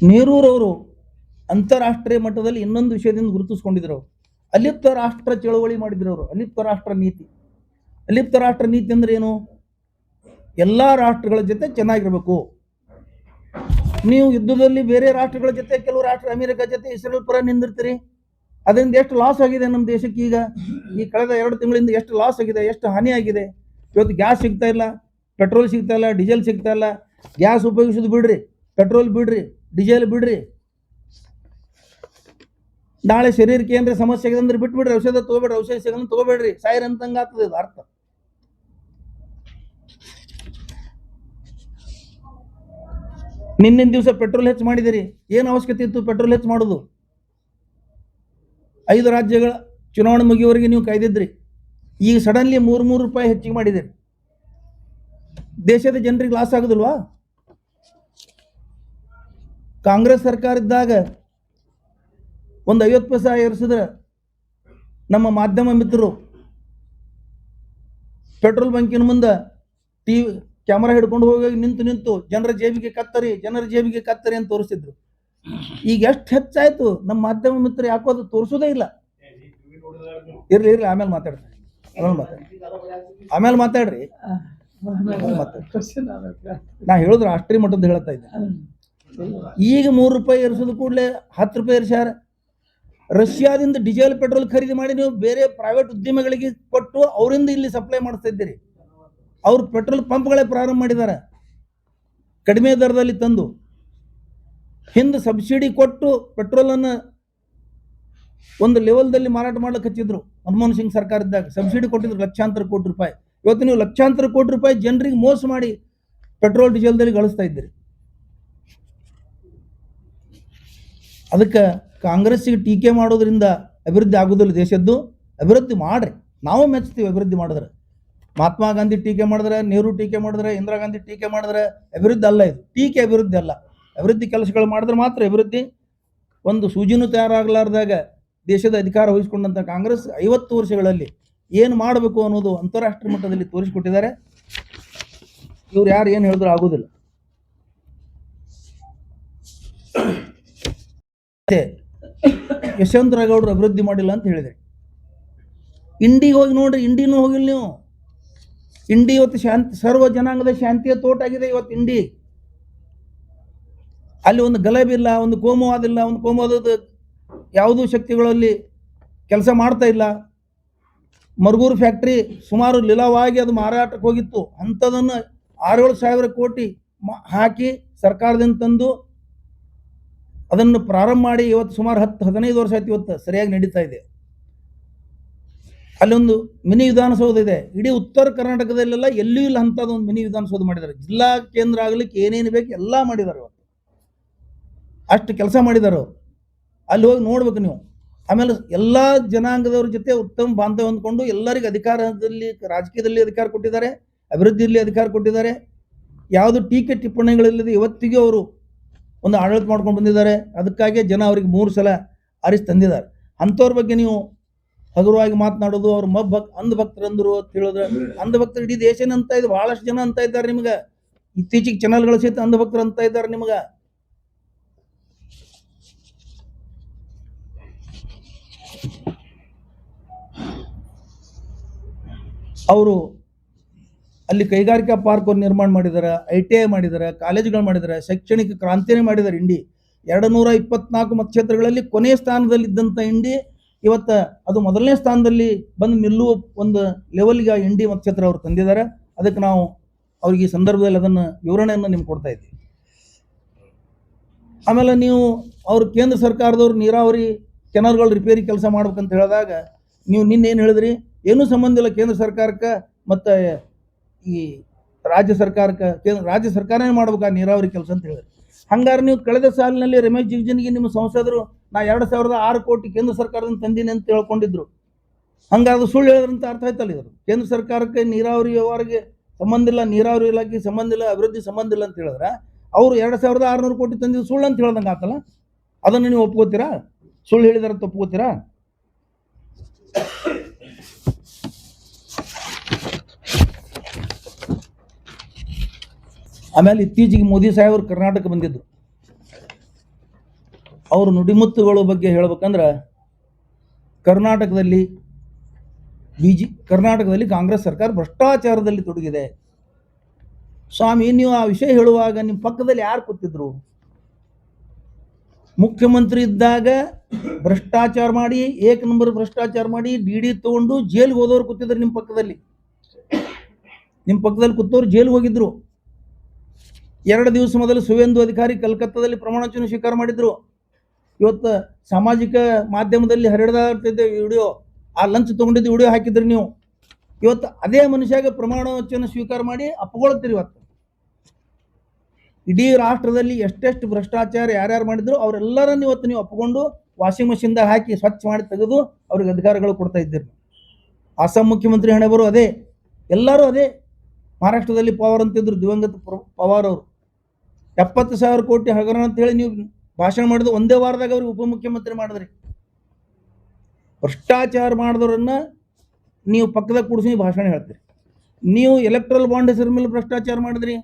ನೆಹರೂರವರು ಅಂತಾರಾಷ್ಟ್ರೀಯ ಮಟ್ಟದಲ್ಲಿ ಇನ್ನೊಂದು ವಿಷಯದಿಂದ ಗುರುತಿಸ್ಕೊಂಡಿದ್ರು. ಅಲಿಪ್ತ ರಾಷ್ಟ್ರ ಚಳವಳಿ ಮಾಡಿದ್ರು ಅವರು. ಅಲಿಪ್ತ ರಾಷ್ಟ್ರ ನೀತಿ. ಅಲಿಪ್ತ ರಾಷ್ಟ್ರ ನೀತಿ ಅಂದ್ರೆ ಏನು? ಎಲ್ಲ ರಾಷ್ಟ್ರಗಳ ಜೊತೆ ಚೆನ್ನಾಗಿರ್ಬೇಕು. ನೀವು ಯುದ್ಧದಲ್ಲಿ ಬೇರೆ ರಾಷ್ಟ್ರಗಳ ಜೊತೆ, ಕೆಲವು ರಾಷ್ಟ್ರ ಅಮೆರಿಕ ಜೊತೆ, ಇಸ್ರೇಲ್ ಪರ ನಿಂದಿರ್ತೀರಿ. ಅದರಿಂದ ಎಷ್ಟು ಲಾಸ್ ಆಗಿದೆ ನಮ್ಮ ದೇಶಕ್ಕೆ. ಈಗ ಈ ಕಳೆದ 2 ತಿಂಗಳಿಂದ ಎಷ್ಟು ಲಾಸ್ ಆಗಿದೆ, ಎಷ್ಟು ಹಾನಿ ಆಗಿದೆ. ಇವತ್ತು ಗ್ಯಾಸ್ ಸಿಗ್ತಾ ಇಲ್ಲ, ಪೆಟ್ರೋಲ್ ಸಿಗ್ತಾ ಇಲ್ಲ, ಡೀಸೆಲ್ ಸಿಗ್ತಾ ಇಲ್ಲ. ಗ್ಯಾಸ್ ಉಪಯೋಗಿಸೋದು ಬಿಡ್ರಿ, ಪೆಟ್ರೋಲ್ ಬಿಡ್ರಿ, ಡೀಸೆಲ್ ಬಿಡ್ರಿ. ನಾಳೆ ಶರೀರಕ್ಕೆ ಏನ್ರಿ ಸಮಸ್ಯೆ ಆಗಿದೆ ಅಂದ್ರೆ ಬಿಟ್ಬಿಡ್ರಿ, ಔಷಧ ತಗೋಬೇಡ್ರಿ, ಔಷಧ ಸಿಗಲ್ಲ ತಗೋಬೇಡ್ರಿ, ಸಾಯಿರ್ ಅಂತಂಗ ಆಗ್ತದೆ ಇದು ಅರ್ಥ. ನಿನ್ನಿನ ದಿವಸ ಪೆಟ್ರೋಲ್ ಹೆಚ್ಚು ಮಾಡಿದಿರಿ. ಏನು ಅವಶ್ಯಕತೆ ಇತ್ತು ಪೆಟ್ರೋಲ್ ಹೆಚ್ಚು ಮಾಡೋದು? 5 ರಾಜ್ಯಗಳ ಚುನಾವಣೆ ಮುಗಿಯುವವರೆಗೆ ನೀವು ಕಾಯ್ದಿದ್ರಿ. ಈಗ ಸಡನ್ಲಿ 3 ರೂಪಾಯಿ ಹೆಚ್ಚಿಗೆ ಮಾಡಿದಿರಿ. ದೇಶದ ಜನರಿಗೆ ಲಾಸ್ ಆಗೋದಿಲ್ವಾ? ಕಾಂಗ್ರೆಸ್ ಸರ್ಕಾರ ಇದ್ದಾಗ ಒಂದು 50 ಪೈಸೆ ಏರಿಸಿದ್ರೆ ನಮ್ಮ ಮಾಧ್ಯಮ ಮಿತ್ರರು ಪೆಟ್ರೋಲ್ ಬಂಕಿನ ಮುಂದೆ ಕ್ಯಾಮರಾ ಹಿಡ್ಕೊಂಡು ಹೋಗಿ ನಿಂತು ಜನರ ಜೇಬಿಗೆ ಕತ್ತರಿ ಅಂತ ತೋರಿಸ್ತಿದ್ರು. ಈಗ ಎಷ್ಟು ಹೆಚ್ಚಾಯ್ತು? ನಮ್ಮ ಮಾಧ್ಯಮ ಮಿತ್ರರು ಯಾಕೋ ಅದು ತೋರಿಸೋದೇ ಇಲ್ಲ. ಇರ್ಲಿ ಆಮೇಲೆ ಮಾತಾಡ್ರಿ. ನಾ ಹೇಳಿದ್ರು ರಾಷ್ಟ್ರೀಯ ಮಟ್ಟದ ಹೇಳ್ತಾ ಇದ್ದೆ. ಈಗ 3 ರೂಪಾಯಿ ಏರಿಸೋದು ಕೂಡಲೇ 10 ರೂಪಾಯಿ ಏರಿಸ್ಯಾರ. ರಷ್ಯಾದಿಂದ ಡೀಸೆಲ್ ಪೆಟ್ರೋಲ್ ಖರೀದಿ ಮಾಡಿ ನೀವು ಬೇರೆ ಪ್ರೈವೇಟ್ ಉದ್ಯಮಿಗಳಿಗೆ ಕೊಟ್ಟು ಅವರಿಂದ ಇಲ್ಲಿ ಸಪ್ಲೈ ಮಾಡಿಸ್ತಾ ಇದ್ದೀರಿ. ಅವ್ರು ಪೆಟ್ರೋಲ್ ಪಂಪ್ಗಳೇ ಪ್ರಾರಂಭ ಮಾಡಿದ್ದಾರೆ ಕಡಿಮೆ ದರದಲ್ಲಿ ತಂದು. ಹಿಂದೆ ಸಬ್ಸಿಡಿ ಕೊಟ್ಟು ಪೆಟ್ರೋಲನ್ನು ಒಂದು ಲೆವೆಲ್ದಲ್ಲಿ ಮಾರಾಟ ಮಾಡ್ಲಿಕ್ಕೆ ಹಚ್ಚಿದ್ರು ಮನಮೋಹನ್ ಸಿಂಗ್ ಸರ್ಕಾರ ಇದ್ದಾಗ. ಸಬ್ಸಿಡಿ ಕೊಟ್ಟಿದ್ರು ಲಕ್ಷಾಂತರ ಕೋಟಿ ರೂಪಾಯಿ. ಇವತ್ತು ನೀವು ಲಕ್ಷಾಂತರ ಕೋಟಿ ರೂಪಾಯಿ ಜನರಿಗೆ ಮೋಸ ಮಾಡಿ ಪೆಟ್ರೋಲ್ ಡೀಸೆಲ್ದಲ್ಲಿ ಗಳಿಸ್ತಾ ಇದ್ದೀರಿ. ಅದಕ್ಕೆ ಕಾಂಗ್ರೆಸ್ಸಿಗೆ ಟೀಕೆ ಮಾಡೋದ್ರಿಂದ ಅಭಿವೃದ್ಧಿ ಆಗೋದಿಲ್ಲ. ದೇಶದ್ದು ಅಭಿವೃದ್ಧಿ ಮಾಡ್ರಿ, ನಾವು ಮೆಚ್ತೀವಿ ಅಭಿವೃದ್ಧಿ ಮಾಡಿದ್ರೆ. ಮಹಾತ್ಮ ಗಾಂಧಿ ಟೀಕೆ ಮಾಡಿದ್ರೆ, ನೆಹರು ಟೀಕೆ ಮಾಡಿದ್ರೆ, ಇಂದಿರಾ ಗಾಂಧಿ ಟೀಕೆ ಮಾಡಿದ್ರೆ ಅಭಿವೃದ್ಧಿ ಅಲ್ಲ ಇದು. ಟೀಕೆ ಅಭಿವೃದ್ಧಿ ಅಲ್ಲ. ಅಭಿವೃದ್ಧಿ ಕೆಲಸಗಳು ಮಾಡಿದ್ರೆ ಮಾತ್ರ ಅಭಿವೃದ್ಧಿ. ಒಂದು ಸೂಜಿನೂ ತಯಾರಾಗಲಾರ್ದಾಗ ದೇಶದ ಅಧಿಕಾರ ವಹಿಸಿಕೊಂಡಂಥ ಕಾಂಗ್ರೆಸ್ 50 ವರ್ಷಗಳಲ್ಲಿ ಏನು ಮಾಡಬೇಕು ಅನ್ನೋದು ಅಂತಾರಾಷ್ಟ್ರೀಯ ಮಟ್ಟದಲ್ಲಿ ತೋರಿಸಿಕೊಟ್ಟಿದ್ದಾರೆ. ಇವ್ರು ಯಾರು ಏನು ಹೇಳಿದ್ರು ಆಗೋದಿಲ್ಲ. ಯಶವಂತರಾಗೌಡರು ಅಭಿವೃದ್ಧಿ ಮಾಡಿಲ್ಲ ಅಂತ ಹೇಳಿದೆ. ಇಂಡಿಗೆ ಹೋಗಿ ನೋಡ್ರಿ, ಇಂಡಿನೂ ಹೋಗಿಲ್ಲ ನೀವು. ಇಂಡಿ ಇವತ್ತು ಶಾಂತಿ, ಸರ್ವ ಜನಾಂಗದ ಶಾಂತಿಯ ತೋಟ ಆಗಿದೆ ಇವತ್ತು ಇಂಡಿ. ಅಲ್ಲಿ ಒಂದು ಗಲಭೆಯಿಲ್ಲ, ಒಂದು ಕೋಮುವಾದಿಲ್ಲ, ಒಂದು ಕೋಮುವಾದದ ಯಾವುದೂ ಶಕ್ತಿಗಳಲ್ಲಿ ಕೆಲಸ ಮಾಡ್ತಾ ಇಲ್ಲ. ಮರಗೂರು ಫ್ಯಾಕ್ಟ್ರಿ ಸುಮಾರು ಲೀಲಾವಾಗಿ ಅದು ಮಾರಾಟಕ್ಕೆ ಹೋಗಿತ್ತು. ಅಂಥದನ್ನು 6-7 ಸಾವಿರ ಕೋಟಿ ಹಾಕಿ ಸರ್ಕಾರದಿಂದ ತಂದು ಅದನ್ನು ಪ್ರಾರಂಭ ಮಾಡಿ ಇವತ್ತು ಸುಮಾರು 10-15 ವರ್ಷ ಆಯ್ತು. ಇವತ್ತು ಸರಿಯಾಗಿ ನಡೀತಾ ಇದೆ. ಅಲ್ಲೊಂದು ಮಿನಿ ವಿಧಾನಸೌಧ ಇದೆ. ಇಡೀ ಉತ್ತರ ಕರ್ನಾಟಕದಲ್ಲೆಲ್ಲ ಎಲ್ಲೂ ಇಲ್ಲ ಅಂಥದ್ದೊಂದು ಮಿನಿ ವಿಧಾನಸೌಧ ಮಾಡಿದ್ದಾರೆ. ಜಿಲ್ಲಾ ಕೇಂದ್ರ ಆಗಲಿಕ್ಕೆ ಏನೇನು ಬೇಕು ಎಲ್ಲ ಮಾಡಿದ್ದಾರೆ. ಇವತ್ತು ಅಷ್ಟು ಕೆಲಸ ಮಾಡಿದ್ದಾರೆ ಅವರು. ಅಲ್ಲಿ ಹೋಗಿ ನೋಡ್ಬೇಕು ನೀವು. ಆಮೇಲೆ ಎಲ್ಲ ಜನಾಂಗದವ್ರ ಜೊತೆ ಉತ್ತಮ ಬಾಂಧವ್ಯ ಹೊಂದ್ಕೊಂಡು ಎಲ್ಲರಿಗೂ ಅಧಿಕಾರದಲ್ಲಿ, ರಾಜಕೀಯದಲ್ಲಿ ಅಧಿಕಾರ ಕೊಟ್ಟಿದ್ದಾರೆ, ಅಭಿವೃದ್ಧಿಯಲ್ಲಿ ಅಧಿಕಾರ ಕೊಟ್ಟಿದ್ದಾರೆ. ಯಾವುದು ಟೀಕೆ ಟಿಪ್ಪಣಿಗಳಿಲ್ಲದೆ ಇವತ್ತಿಗೂ ಅವರು ಒಂದು ಆಡಳಿತ ಮಾಡ್ಕೊಂಡು ಬಂದಿದ್ದಾರೆ. ಅದಕ್ಕಾಗಿ ಜನ ಅವರಿಗೆ 3 ಸಲ ಆರಿಸಿ ತಂದಿದ್ದಾರೆ. ಅಂಥವ್ರ ಬಗ್ಗೆ ನೀವು ಹಗುರವಾಗಿ ಮಾತನಾಡೋದು, ಅವ್ರು ಅಂಧಭಕ್ತರು ಅಂದರು ಅಂತ ಹೇಳಿದ್ರೆ, ಅಂಧಭಕ್ತರು ಇಡೀ ದೇಶನೇ ಅಂತ ಇದೆ. ಬಹಳಷ್ಟು ಜನ ಅಂತ ಇದ್ದಾರೆ ನಿಮ್ಗೆ. ಇತ್ತೀಚೆಗೆ ಚಾನಲ್ಗಳು ಸಹಿತ ಅಂಧಭಕ್ತರು ಅಂತ ಇದ್ದಾರೆ ನಿಮ್ಗೆ. ಅವರು ಅಲ್ಲಿ ಕೈಗಾರಿಕಾ ಪಾರ್ಕ್ ನಿರ್ಮಾಣ ಮಾಡಿದ್ದಾರೆ, ITI ಮಾಡಿದ್ದಾರೆ, ಕಾಲೇಜುಗಳು ಮಾಡಿದ್ದಾರೆ, ಶೈಕ್ಷಣಿಕ ಕ್ರಾಂತಿನೇ ಮಾಡಿದ್ದಾರೆ. ಇಂಡಿ 224 ಮತಕ್ಷೇತ್ರಗಳಲ್ಲಿ ಕೊನೆಯ ಸ್ಥಾನದಲ್ಲಿದ್ದಂಥ ಇಂಡಿ ಇವತ್ತು ಅದು ಮೊದಲನೇ ಸ್ಥಾನದಲ್ಲಿ ಬಂದು ನಿಲ್ಲುವ ಒಂದು ಲೆವೆಲ್ಗೆ ಇಂಡಿ ಮತಕ್ಷೇತ್ರ ಅವರು ತಂದಿದ್ದಾರೆ. ಅದಕ್ಕೆ ನಾವು ಅವ್ರಿಗೆ ಈ ಸಂದರ್ಭದಲ್ಲಿ ಅದನ್ನು ವಿವರಣೆಯನ್ನು ನಿಮ್ಗೆ ಕೊಡ್ತಾ ಇದ್ದೀವಿ. ಆಮೇಲೆ ನೀವು ಅವರು ಕೇಂದ್ರ ಸರ್ಕಾರದವ್ರು ನೀರಾವರಿ ಕೆನಾಲ್ಗಳು ರಿಪೇರಿ ಕೆಲಸ ಮಾಡ್ಬೇಕಂತ ಹೇಳಿದಾಗ ನೀವು ನಿನ್ನೇನು ಹೇಳಿದ್ರಿ? ಏನೂ ಸಂಬಂಧ ಇಲ್ಲ ಕೇಂದ್ರ ಸರ್ಕಾರಕ್ಕೆ ಮತ್ತು ಈ ರಾಜ್ಯ ಸರ್ಕಾರಕ್ಕೆ. ರಾಜ್ಯ ಸರ್ಕಾರನೇ ಮಾಡ್ಬೇಕು ಆ ನೀರಾವರಿ ಕೆಲಸ ಅಂತ ಹೇಳಿದ್ರಿ. ಹಂಗಾರೆ ನೀವು ಕಳೆದ ಸಾಲಿನಲ್ಲಿ ರಮೇಶ್ ಜಿಗಜಿಣಗಿ ನಿಮ್ಮ ಸಂಸದರು ನಾ 2006 ಕೋಟಿ ಕೇಂದ್ರ ಸರ್ಕಾರದಿಂದ ತಂದೀನಿ ಅಂತ ಹೇಳ್ಕೊಂಡಿದ್ರು. ಹಂಗಾದ್ರೆ ಸುಳ್ಳು ಹೇಳಿದ್ರಂತ ಅರ್ಥ ಆಯ್ತಲ್ಲ. ಇದ್ರು ಕೇಂದ್ರ ಸರ್ಕಾರಕ್ಕೆ ನೀರಾವರಿ ವ್ಯವಹಾರಕ್ಕೆ ಸಂಬಂಧ ಇಲ್ಲ, ನೀರಾವರಿ ಇಲಾಖೆಗೆ ಸಂಬಂಧ ಇಲ್ಲ, ಅಭಿವೃದ್ಧಿ ಸಂಬಂಧ ಇಲ್ಲ ಅಂತ ಹೇಳಿದ್ರೆ ಅವರು 2600 ಕೋಟಿ ತಂದಿದ್ದು ಸುಳ್ಳು ಅಂತ ಹೇಳ್ದಂಗೆ ಆತಲ್ಲ. ಅದನ್ನು ನೀವು ಒಪ್ಕೋತೀರಾ? ಸುಳ್ಳು ಹೇಳಿದಾರಂತ ಒಪ್ಕೋತೀರಾ? ಆಮೇಲೆ ಇತ್ತೀಚೆಗೆ ಮೋದಿ ಸಾಹೇಬರು ಕರ್ನಾಟಕ ಬಂದಿದ್ರು. ಅವರು ನುಡಿಮುತ್ತುಗಳ ಬಗ್ಗೆ ಹೇಳ್ಬೇಕಂದ್ರೆ ಕರ್ನಾಟಕದಲ್ಲಿ ಕಾಂಗ್ರೆಸ್ ಸರ್ಕಾರ ಭ್ರಷ್ಟಾಚಾರದಲ್ಲಿ ತೊಡಗಿದೆ. ಸ್ವಾಮಿ, ನೀವು ಆ ವಿಷಯ ಹೇಳುವಾಗ ನಿಮ್ಮ ಪಕ್ಕದಲ್ಲಿ ಯಾರು ಕೂತಿದ್ರು? ಮುಖ್ಯಮಂತ್ರಿ ಇದ್ದಾಗ ಭ್ರಷ್ಟಾಚಾರ ಮಾಡಿ, 1 ನಂಬರ್ ಭ್ರಷ್ಟಾಚಾರ ಮಾಡಿ DD ತಗೊಂಡು ಜೈಲಿಗೆ ಹೋದವ್ರು ಕೂತಿದ್ರು ನಿಮ್ಮ ಪಕ್ಕದಲ್ಲಿ. ನಿಮ್ಮ ಪಕ್ಕದಲ್ಲಿ ಕೂತವ್ರು ಜೈಲಿಗೆ ಹೋಗಿದ್ರು. 2 ದಿವಸ ಮೊದಲು ಸುವೇಂದು ಅಧಿಕಾರಿ ಕಲ್ಕತ್ತಾದಲ್ಲಿ ಪ್ರಮಾಣ ವಚನ ಸ್ವೀಕಾರ ಮಾಡಿದ್ರು. ಇವತ್ತು ಸಾಮಾಜಿಕ ಮಾಧ್ಯಮದಲ್ಲಿ ಹರಿದಾಡ್ತಿದ್ದ ವಿಡಿಯೋ, ಆ ಲಂಚ್ ತೊಗೊಂಡಿದ್ದು ವಿಡಿಯೋ ಹಾಕಿದ್ರಿ ನೀವು. ಇವತ್ತು ಅದೇ ಮನುಷ್ಯಾಗ ಪ್ರಮಾಣ ವಚನ ಸ್ವೀಕಾರ ಮಾಡಿ ಅಪ್ಪಗೊಳ್ತೀರಿ. ಇವತ್ತು ಇಡೀ ರಾಷ್ಟ್ರದಲ್ಲಿ ಎಷ್ಟೆಷ್ಟು ಭ್ರಷ್ಟಾಚಾರ ಯಾರ್ಯಾರು ಮಾಡಿದ್ರು ಅವರೆಲ್ಲರನ್ನು ಇವತ್ತು ನೀವು ಅಪ್ಪಕೊಂಡು ವಾಷಿಂಗ್ ಮಷಿನ್ದಾಗ ಹಾಕಿ ಸ್ವಚ್ಛ ಮಾಡಿ ತೆಗೆದು ಅವ್ರಿಗೆ ಅಧಿಕಾರಗಳು ಕೊಡ್ತಾ ಇದ್ದೀರಿ. ಅಸ್ಸಾಂ ಮುಖ್ಯಮಂತ್ರಿ ಹಣೆ ಬರೋ ಅದೇ, ಎಲ್ಲರೂ ಅದೇ. ಮಹಾರಾಷ್ಟ್ರದಲ್ಲಿ ಪವಾರ್ ಅಂತಿದ್ರು, ದಿವಂಗತ ಪವಾರ್ ಅವರು 70,000 ಕೋಟಿ ಹಗರಣ ಅಂತ ಹೇಳಿ ನೀವು ಭಾಷಣ ಮಾಡಿದ್ರು. ಒಂದೇ ವಾರದಾಗ ಅವ್ರಿಗೆ ಉಪಮುಖ್ಯಮಂತ್ರಿ ಮಾಡಿದ್ರಿ. ಭ್ರಷ್ಟಾಚಾರ ಮಾಡಿದವ್ರನ್ನ ನೀವು ಪಕ್ಕದಾಗ ಕೂಡಿಸಿ ಭಾಷಣ ಹೇಳ್ತೀರಿ. ನೀವು ಎಲೆಕ್ಟ್ರಲ್ ಬಾಂಡ್ ಹೆಸರ ಮೇಲೆ ಭ್ರಷ್ಟಾಚಾರ ಮಾಡಿದ್ರಿ.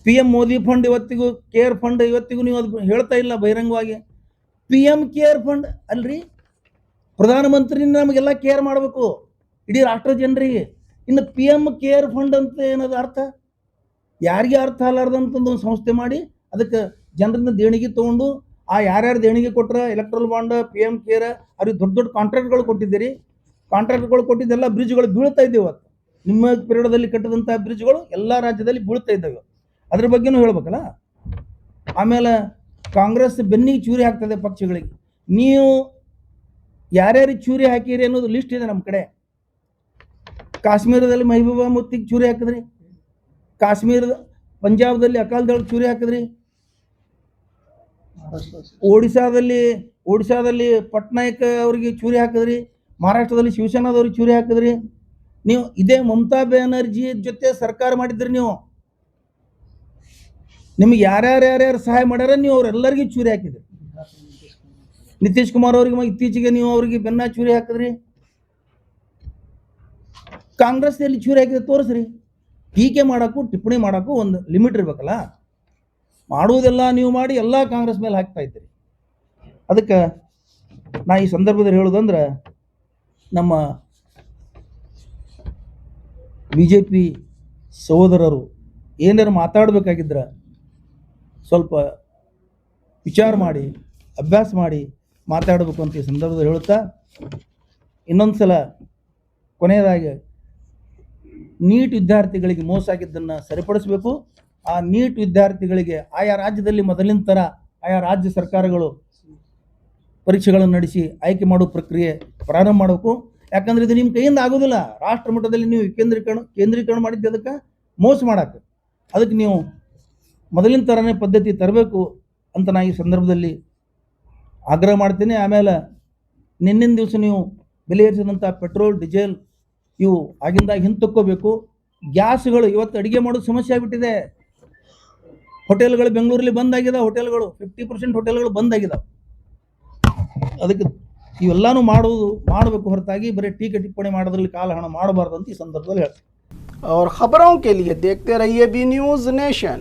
PM ಮೋದಿ ಫಂಡ್ ಇವತ್ತಿಗೂ, ಕೇರ್ ಫಂಡ್ ಇವತ್ತಿಗೂ ನೀವು ಅದು ಹೇಳ್ತಾ ಇಲ್ಲ ಬಹಿರಂಗವಾಗಿ. PM ಕೇರ್ ಫಂಡ್ ಅಲ್ರಿ, ಪ್ರಧಾನಮಂತ್ರಿ ನಮಗೆಲ್ಲ ಕೇರ್ ಮಾಡಬೇಕು ಇಡೀ ರಾಷ್ಟ್ರ ಜನರಿಗೆ. ಇನ್ನು PM ಕೇರ್ ಫಂಡ್ ಅಂತ ಏನದು ಅರ್ಥ? ಯಾರಿಗೆ ಅರ್ಥ ಅಲ್ಲಾರ್ದಂತಂದು ಒಂದು ಸಂಸ್ಥೆ ಮಾಡಿ ಅದಕ್ಕೆ ಜನರಿಂದ ದೇಣಿಗೆ ತೊಗೊಂಡು ಆ ಯಾರ್ಯಾರು ದೇಣಿಗೆ ಕೊಟ್ಟರೆ ಎಲೆಕ್ಟ್ರಲ್ ಬಾಂಡ್, PM ಕೇರ್ ಅವ್ರಿಗೆ ದೊಡ್ಡ ದೊಡ್ಡ ಕಾಂಟ್ರಾಕ್ಟ್ಗಳು ಕೊಟ್ಟಿದ್ದೀರಿ. ಕಾಂಟ್ರಾಕ್ಟ್ಗಳು ಕೊಟ್ಟಿದ್ದೆಲ್ಲ ಬ್ರಿಡ್ಜ್ಗಳು ಬೀಳ್ತಾ ಇದ್ದೇವೆ. ಇವತ್ತು ನಿಮ್ಮ ಪೀರಿಯಡಲ್ಲಿ ಕಟ್ಟಿದಂಥ ಬ್ರಿಡ್ಜ್ಗಳು ಎಲ್ಲ ರಾಜ್ಯದಲ್ಲಿ ಬೀಳ್ತಾ ಇದ್ದಾವೆ. ಅದ್ರ ಬಗ್ಗೆನೂ ಹೇಳ್ಬೇಕಲ್ಲ. ಆಮೇಲೆ ಕಾಂಗ್ರೆಸ್ ಬೆನ್ನಿಗೆ ಚೂರಿ ಹಾಕ್ತದೆ ಪಕ್ಷಗಳಿಗೆ. ನೀವು ಯಾರ್ಯಾರಿಗೆ ಚೂರಿ ಹಾಕಿರಿ ಅನ್ನೋದು ಲಿಸ್ಟ್ ಇದೆ ನಮ್ಮ ಕಡೆ. ಕಾಶ್ಮೀರದಲ್ಲಿ ಮೆಹಬೂಬಾ ಮುಫ್ತಿಗೆ ಚೂರಿ ಹಾಕಿದ್ರಿ, ಕಾಶ್ಮೀರದ ಪಂಜಾಬ್ದಲ್ಲಿ ಅಕಾಲ್ದಳಕ್ಕೆ ಚೂರಿ ಹಾಕಿದ್ರಿ, ಒಡಿಶಾದಲ್ಲಿ ಪಟ್ನಾಯಕ್ ಅವರಿಗೆ ಚೂರಿ ಹಾಕಿದ್ರಿ, ಮಹಾರಾಷ್ಟ್ರದಲ್ಲಿ ಶಿವಸೇನಾದವ್ರಿಗೆ ಚೂರಿ ಹಾಕಿದ್ರಿ. ನೀವು ಇದೇ ಮಮತಾ ಬ್ಯಾನರ್ಜಿ ಜೊತೆ ಸರ್ಕಾರ ಮಾಡಿದ್ರಿ. ನೀವು ನಿಮ್ಗೆ ಯಾರ್ಯಾರು ಸಹಾಯ ಮಾಡ್ಯಾರ ನೀವು ಅವರೆಲ್ಲರಿಗೂ ಚೂರಿ ಹಾಕಿದ್ರಿ. ನಿತೀಶ್ ಕುಮಾರ್ ಅವ್ರಿಗೆ ಇತ್ತೀಚೆಗೆ ನೀವು ಅವ್ರಿಗೆ ಬೆನ್ನ ಚೂರಿ ಹಾಕಿದ್ರಿ. ಕಾಂಗ್ರೆಸ್ನಲ್ಲಿ ಚೂರಿ ಹಾಕಿದ್ರೆ ತೋರಿಸ್ರಿ. ಟೀಕೆ ಮಾಡೋಕ್ಕೂ ಟಿಪ್ಪಣಿ ಮಾಡೋಕ್ಕೂ ಒಂದು ಲಿಮಿಟ್ ಇರ್ಬೇಕಲ್ಲ. ಮಾಡುವುದೆಲ್ಲ ನೀವು ಮಾಡಿ ಎಲ್ಲ ಕಾಂಗ್ರೆಸ್ ಮೇಲೆ ಹಾಕ್ತಾ ಇದ್ದೀರಿ. ಅದಕ್ಕೆ ನಾ ಈ ಸಂದರ್ಭದಲ್ಲಿ ಹೇಳೋದಂದ್ರೆ, ನಮ್ಮ BJP ಸಹೋದರರು ಏನಾರು ಮಾತಾಡಬೇಕಾಗಿದ್ರೆ ಸ್ವಲ್ಪ ವಿಚಾರ ಮಾಡಿ ಅಭ್ಯಾಸ ಮಾಡಿ ಮಾತಾಡಬೇಕು ಅಂತ ಈ ಸಂದರ್ಭದಲ್ಲಿ ಹೇಳುತ್ತಾ, ಇನ್ನೊಂದು ಸಲ ಕೊನೆಯದಾಗಿ ನೀಟ್ ವಿದ್ಯಾರ್ಥಿಗಳಿಗೆ ಮೋಸ ಆಗಿದ್ದನ್ನು ಸರಿಪಡಿಸಬೇಕು. ಆ ನೀಟ್ ವಿದ್ಯಾರ್ಥಿಗಳಿಗೆ ಆಯಾ ರಾಜ್ಯದಲ್ಲಿ ಮೊದಲಿನ ಥರ ಆಯಾ ರಾಜ್ಯ ಸರ್ಕಾರಗಳು ಪರೀಕ್ಷೆಗಳನ್ನು ನಡೆಸಿ ಆಯ್ಕೆ ಮಾಡೋ ಪ್ರಕ್ರಿಯೆ ಪ್ರಾರಂಭ ಮಾಡಬೇಕು. ಯಾಕಂದರೆ ಇದು ನಿಮ್ಮ ಕೈಯಿಂದ ಆಗೋದಿಲ್ಲ. ರಾಷ್ಟ್ರ ಮಟ್ಟದಲ್ಲಿ ನೀವು ಕೇಂದ್ರೀಕರಣ ಮಾಡಿದ್ದೆ ಅದಕ್ಕೆ ಮೋಸ ಮಾಡೋಕ್ಕೆ. ಅದಕ್ಕೆ ನೀವು ಮೊದಲಿನ ಥರನೇ ಪದ್ಧತಿ ತರಬೇಕು ಅಂತ ನಾನು ಈ ಸಂದರ್ಭದಲ್ಲಿ ಆಗ್ರಹ ಮಾಡ್ತೀನಿ. ಆಮೇಲೆ ನಿನ್ನಿನ ದಿವಸ ನೀವು ಬೆಲೆ ಏರಿಸಿದಂಥ ಪೆಟ್ರೋಲ್, ಡೀಸೆಲ್ ಇವು ಆಗಿಂದಾಗ ಹಿಂತಕ್ಕೋಬೇಕು. ಗ್ಯಾಸ್ಗಳು ಇವತ್ತು ಅಡುಗೆ ಮಾಡೋದು ಸಮಸ್ಯೆ ಆಗಿಬಿಟ್ಟಿದೆ. ಹೋಟೆಲ್ಗಳು ಬೆಂಗಳೂರಲ್ಲಿ ಬಂದಾಗಿದೆ. ಹೋಟೆಲ್ಗಳು 50% ಹೋಟೆಲ್ಗಳು ಬಂದಾಗಿದ್ದಾವೆ. ಅದಕ್ಕೆ ಇವೆಲ್ಲಾನು ಮಾಡಬೇಕು ಹೊರತಾಗಿ ಬರೀ ಟೀಕೆ ಟಿಪ್ಪಣಿ ಮಾಡೋದ್ರಲ್ಲಿ ಕಾಲಹರಣ ಮಾಡಬಾರ್ದು ಅಂತ ಈ ಸಂದರ್ಭದಲ್ಲಿ ಹೇಳ್ತೀನಿ. और खबरों के लिए देखते रहिए बी न्यूज़ नेशन।